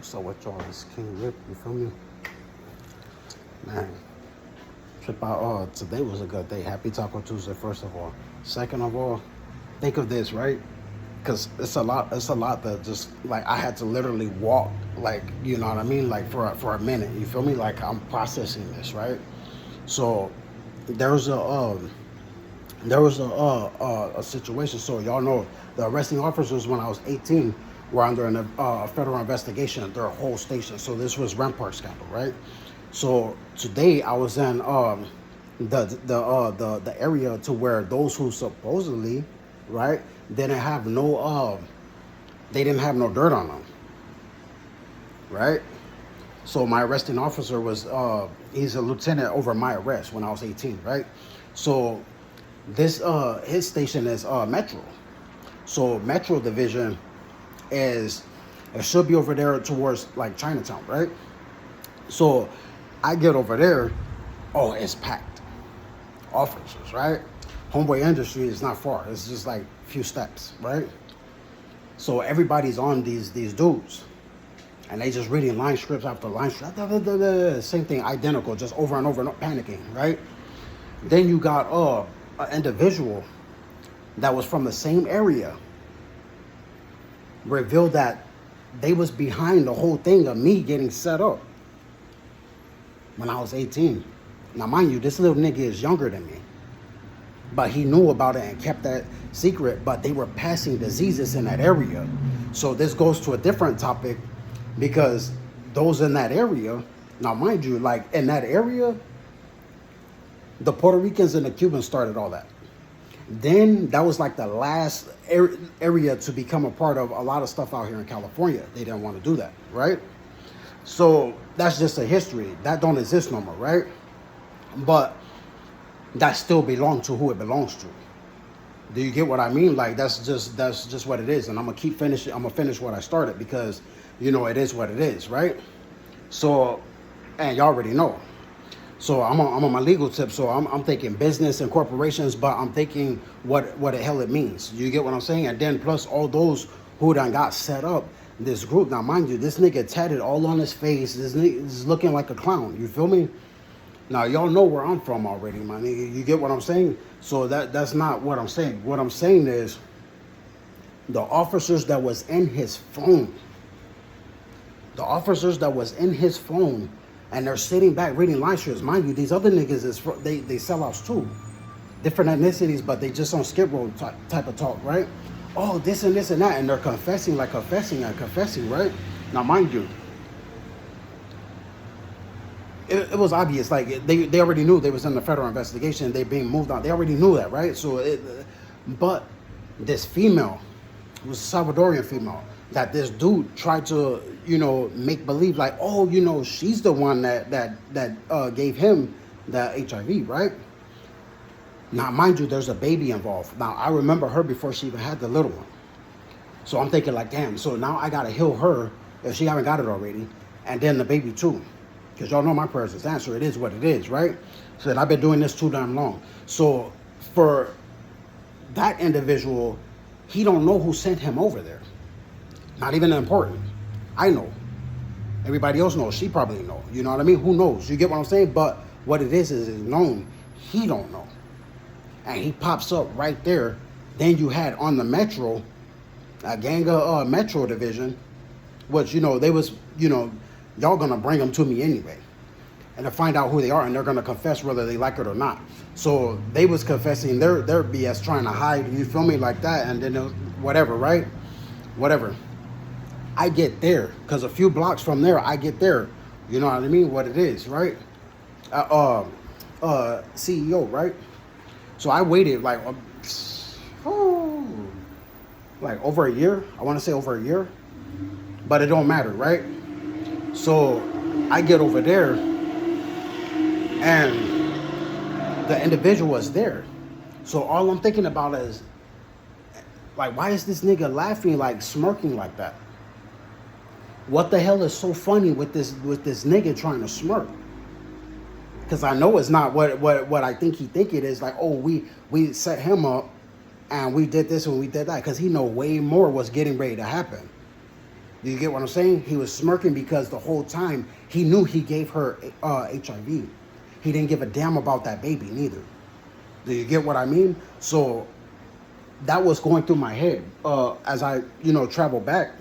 So what y'all, this King Rip, you feel me? Man, trip out. Today was a good day. Happy Taco Tuesday, first of all. Second of all, think of this, right? Because it's a lot that just, like, I had to literally walk, like, you know what I mean? Like, for a minute, you feel me? Like, I'm processing this, right? So, there was a situation. So, y'all know, the arresting officers when I was 18 were under a federal investigation at their whole station. So, this was Rampart scandal, right? So today I was in the area to where those who supposedly, right, didn't have no they didn't have no dirt on them, right? So my arresting officer was he's a lieutenant over my arrest when I was 18, right? So this his station is Metro. So Metro division is, it should be over there towards like Chinatown, right? So I get over there, oh, it's packed. Officers, right? Homeboy Industry is not far. It's just like a few steps, right? So everybody's on these dudes. And they just reading line scripts after line script. Same thing, identical, just over and over, not panicking, right? Then you got an individual that was from the same area revealed that they was behind the whole thing of me getting set up when I was 18. Now, mind you, this little nigga is younger than me. But he knew about it and kept that secret, but they were passing diseases in that area. So this goes to a different topic, because those in that area, now mind you, like in that area, the Puerto Ricans and the Cubans started all that. Then that was like the last area to become a part of a lot of stuff out here in California. They didn't want to do that, right? So that's just a history. That don't exist no more, right? But that still belongs to who it belongs to. Do you get what I mean? Like that's just what it is. And I'm gonna keep finishing. I'm gonna finish what I started, because you know it is what it is, right? So, and y'all already know. So I'm on my legal tip. So I'm thinking business and corporations, but I'm thinking what the hell it means. You get what I'm saying? And then plus all those who done got set up. This group, now mind you, this nigga tatted all on his face. This nigga is looking like a clown. You feel me? Now y'all know where I'm from already, my nigga. You get what I'm saying? So that's not what I'm saying. What I'm saying is the officers that was in his phone. The officers that was in his phone, and they're sitting back reading line strips. Mind you, these other niggas is they sellouts too. Different ethnicities, but they just on skip road type of talk, right? Oh, this and this and that, and they're confessing, right? Now, mind you, it was obvious. Like they already knew they was in the federal investigation. They being moved on. They already knew that, right? So, but this female was a Salvadorian female that this dude tried to, make believe like, oh, she's the one that gave him the HIV, right? Now, mind you, there's a baby involved. Now, I remember her before she even had the little one. So I'm thinking like, damn, so now I got to heal her if she haven't got it already. And then the baby too. Because y'all know my prayers is answered. It is what it is, right? So I've been doing this too damn long. So for that individual, he don't know who sent him over there. Not even important. I know. Everybody else knows. She probably know. You know what I mean? Who knows? You get what I'm saying? But what it is known. He don't know. And he pops up right there. Then you had on the Metro, a gang of Metro division, which, they was, y'all gonna bring them to me anyway. And to find out who they are, and they're gonna confess whether they like it or not. So they was confessing their BS, trying to hide, you feel me, like that, and then whatever, right? Whatever. I get there, because a few blocks from there, I get there. You know what I mean? What it is, right? CEO, right? So I waited like over a year. I want to say over a year, but it don't matter, right? So I get over there, and the individual was there. So all I'm thinking about is, like, why is this nigga laughing, like smirking like that? What the hell is so funny with this nigga trying to smirk? Because I know it's not what I think it is. Like, oh, we set him up and we did this and we did that. Because he know way more was getting ready to happen. Do you get what I'm saying? He was smirking because the whole time he knew he gave her HIV. He didn't give a damn about that baby neither. Do you get what I mean? So that was going through my head as I, travel back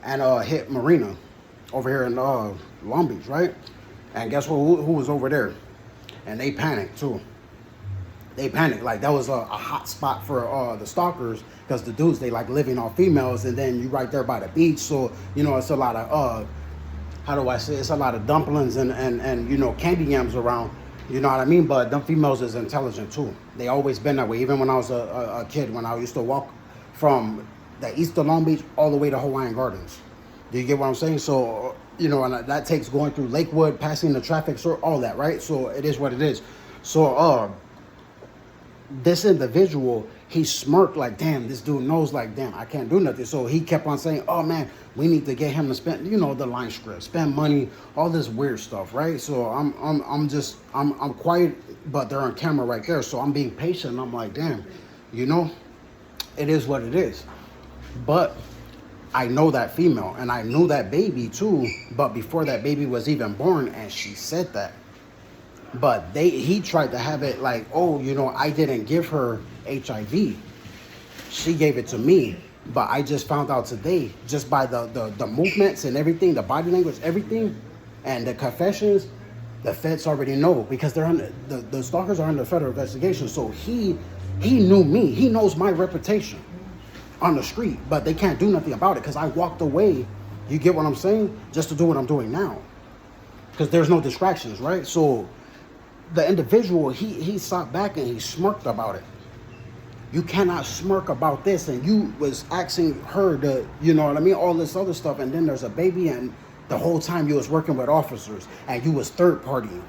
and hit Marina over here in Long Beach, right? And guess what? Who was over there? And they panicked too. They panicked. Like, that was a hot spot for the stalkers, because the dudes, they like living on females, and then you right there by the beach. So, it's a lot of, how do I say, it's a lot of dumplings and candy yams around. You know what I mean? But them females is intelligent too. They always been that way. Even when I was a kid, when I used to walk from the east of Long Beach all the way to Hawaiian Gardens. Do you get what I'm saying? So, and that takes going through Lakewood, passing the traffic store, all that, right? So it is what it is. So, this individual, he smirked like, damn, this dude knows, like, damn, I can't do nothing. So he kept on saying, oh man, we need to get him to spend, the line script, spend money, all this weird stuff, right? So I'm quiet, but they're on camera right there. So I'm being patient. I'm like, damn, it is what it is. But I know that female, and I knew that baby too, but before that baby was even born, and she said that. But he tried to have it like, oh, I didn't give her HIV. She gave it to me. But I just found out today, just by the movements and everything, the body language, everything, and the confessions, the feds already know, because they're under, the stalkers are under federal investigation. So he knew me. He knows my reputation on the street, but they can't do nothing about it because I walked away. You get what I'm saying? Just to do what I'm doing now, because there's no distractions, right? So the individual, he sat back and he smirked about it. You cannot smirk about this, and you was asking her to, all this other stuff, and then there's a baby, and the whole time you was working with officers, and you was third partying.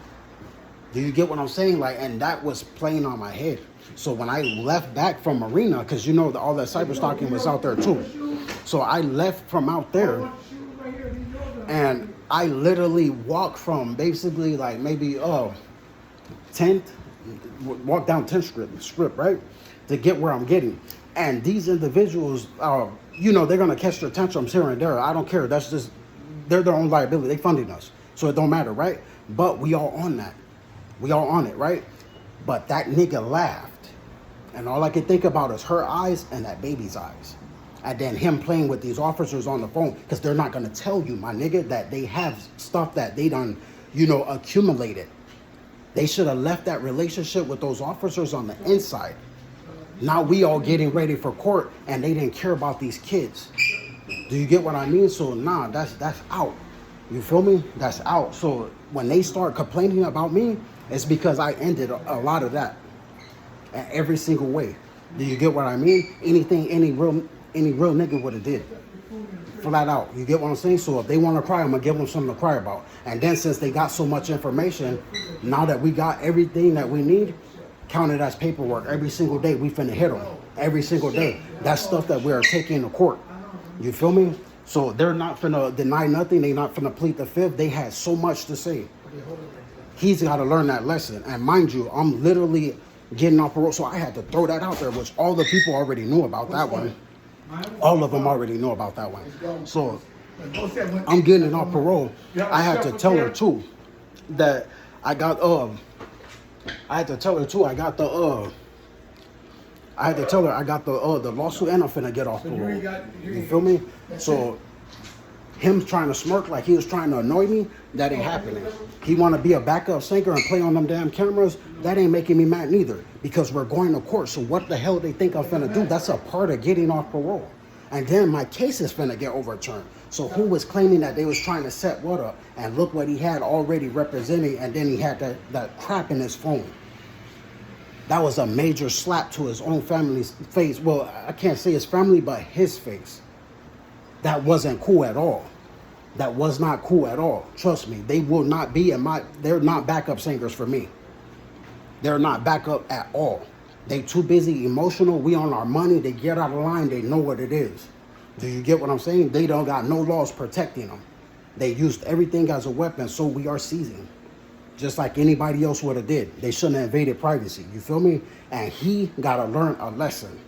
Do you get what I'm saying? Like, and that was playing on my head. So when I left back from Marina, because all that cyber stalking was out there too. So I left from out there, and I literally walked from basically like maybe 10th, walk down 10th strip, right? To get where I'm getting. And these individuals, they're going to catch their tantrums here and there. I don't care. That's just, they're their own liability. They funding us. So it don't matter, right? But we all on that. We all on it, right? But that nigga laughed. And all I can think about is her eyes and that baby's eyes. And then him playing with these officers on the phone, because they're not going to tell you, my nigga, that they have stuff that they done, accumulated. They should have left that relationship with those officers on the inside. Now we all getting ready for court, and they didn't care about these kids. Do you get what I mean? So nah, that's out. You feel me? That's out. So when they start complaining about me, it's because I ended a lot of that. Every single way. Do you get what I mean? Anything any real nigga would have did. Flat out. You get what I'm saying? So if they want to cry, I'm going to give them something to cry about. And then since they got so much information, now that we got everything that we need, count it as paperwork. Every single day we finna hit them. Every single day. That's stuff that we are taking to court. You feel me? So they're not finna deny nothing. They're not finna plead the fifth. They had so much to say. He's got to learn that lesson. And mind you, I'm literally getting off parole. So I had to throw that out there, which all the people already knew about that one. All of them already know about that one. So I'm getting off parole. I had to tell her too that I got I had to tell her too I got the lawsuit, and I'm finna get off parole. You feel me? So him trying to smirk like he was trying to annoy me, that ain't happening. He want to be a backup singer and play on them damn cameras, that ain't making me mad neither, because we're going to court. So what the hell they think I'm finna do? That's a part of getting off parole. And then my case is finna get overturned. So who was claiming that they was trying to set what up? And look what he had already representing, and then he had that crap in his phone. That was a major slap to his own family's face. Well, I can't say his family, but his face. That wasn't cool at all. That was not cool at all. Trust me, they will not be they're not backup singers for me. They're not backup at all. They too busy emotional. We on our money. They get out of line. They know what it is. Do you get what I'm saying? They don't got no laws protecting them. They used everything as a weapon, so we are seizing. Just like anybody else would have did. They shouldn't have invaded privacy. You feel me? And he got to learn a lesson.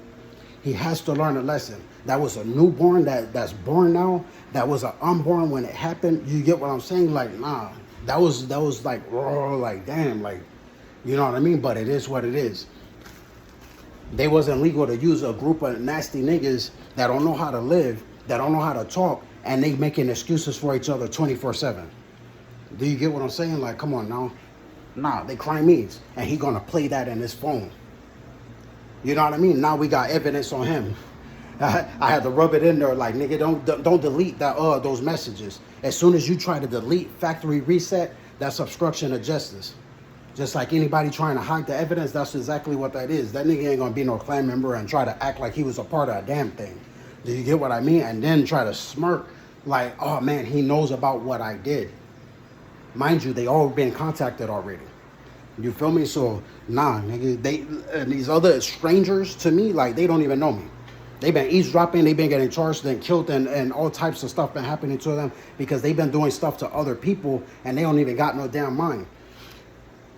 He has to learn a lesson. That was a newborn that's born now. That was an unborn when it happened. You get what I'm saying? Like, nah, that was like, oh, like, damn, like, you know what I mean? But it is what it is. They wasn't legal to use a group of nasty niggas that don't know how to live, that don't know how to talk, and they making excuses for each other 24/7. Do you get what I'm saying? Like, come on now. Nah, they Crimeans, and he gonna play that in his phone. You know what I mean? Now we got evidence on him. I had to rub it in there, like, nigga, don't delete that those messages. As soon as you try to delete factory reset, that's obstruction of justice. Just like anybody trying to hide the evidence, that's exactly what that is. That nigga ain't gonna be no Klan member and try to act like he was a part of a damn thing. Do you get what I mean? And then try to smirk like, oh man, he knows about what I did. Mind you, they all been contacted already. You feel me? So, nah, nigga, these other strangers to me, like, they don't even know me. They've been eavesdropping, they've been getting charged and killed, and all types of stuff been happening to them because they've been doing stuff to other people and they don't even got no damn mind.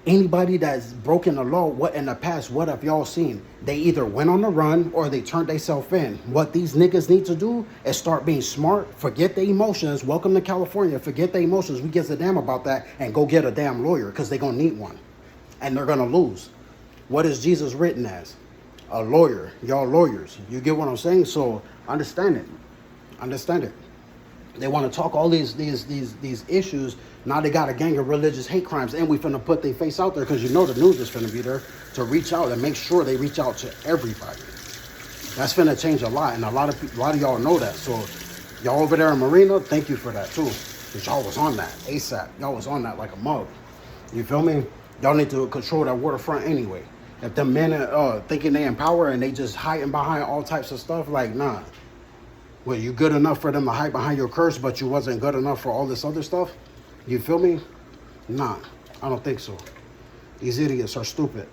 Anybody that's broken the law, what in the past, what have y'all seen? They either went on the run or they turned themselves in. What these niggas need to do is start being smart, forget their emotions. Welcome to California, forget their emotions. We gives a damn about that and go get a damn lawyer because they're going to need one. And they're going to lose. What is Jesus written as? A lawyer. Y'all lawyers. You get what I'm saying? So understand it. Understand it. They want to talk all these issues. Now they got a gang of religious hate crimes, and we finna put their face out there because you know the news is finna be there to reach out and make sure they reach out to everybody. That's finna change a lot, and a lot of y'all know that. So y'all over there in Marina, thank you for that too, because y'all was on that ASAP. Y'all was on that like a mug. You feel me? Y'all need to control that waterfront anyway. If the men thinking they in power and they just hiding behind all types of stuff, like, nah. Well, you good enough for them to hide behind your curse, but you wasn't good enough for all this other stuff? You feel me? Nah, I don't think so. These idiots are stupid.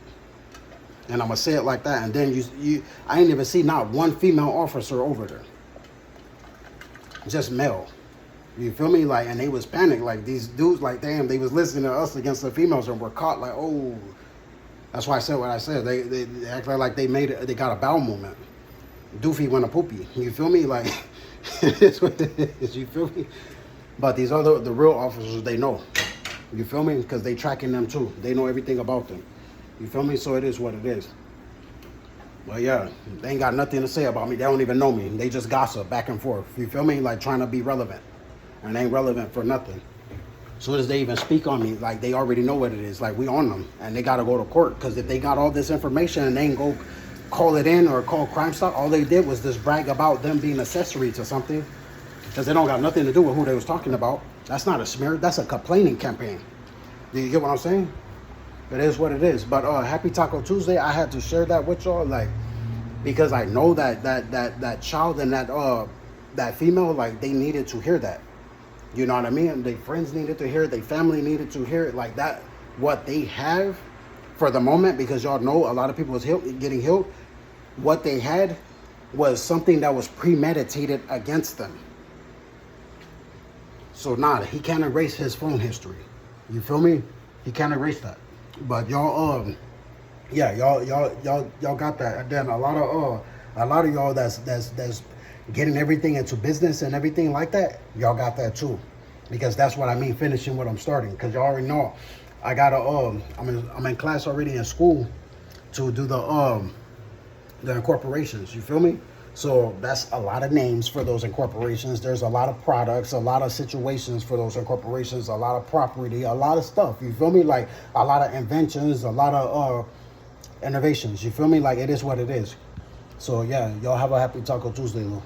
And I'm going to say it like that. And then I ain't even see not one female officer over there. Just male. You feel me? Like, and they was panicked. Like, these dudes, like, damn, they was listening to us against the females and were caught like, oh. That's why I said what I said. They act like they made it, they got a bowel movement. Doofy went a poopy. You feel me? Like, it's what it is. You feel me? But these other, the real officers, they know. You feel me? Because they tracking them too. They know everything about them. You feel me? So it is what it is. Well, yeah, they ain't got nothing to say about me. They don't even know me. They just gossip back and forth. You feel me? Like trying to be relevant. And they ain't relevant for nothing. As soon as they even speak on me, like they already know what it is. Like we on them. And they got to go to court. Because if they got all this information and they ain't go call it in or call Crime Stop, all they did was just brag about them being accessory to something. Because they don't got nothing to do with who they was talking about. That's not a smear. That's a complaining campaign. Do you get what I'm saying? It is what it is. But Happy Taco Tuesday, I had to share that with y'all, like, because I know that child and that female, like, they needed to hear that. You know what I mean? Their friends needed to hear it. Their family needed to hear it. Like that, what they have for the moment, because y'all know a lot of people was getting healed. What they had was something that was premeditated against them. So nah, he can't erase his phone history. You feel me? He can't erase that. But y'all, yeah, y'all got that. And then a lot of y'all that's getting everything into business and everything like that, y'all got that too. Because that's what I mean, finishing what I'm starting. Because y'all already know, I gotta I'm in class already in school to do the incorporations. You feel me? So that's a lot of names for those incorporations. There's a lot of products, a lot of situations for those incorporations, a lot of property, a lot of stuff. You feel me? Like a lot of inventions, a lot of innovations. You feel me? Like it is what it is. So yeah, y'all have a happy Taco Tuesday, Lou.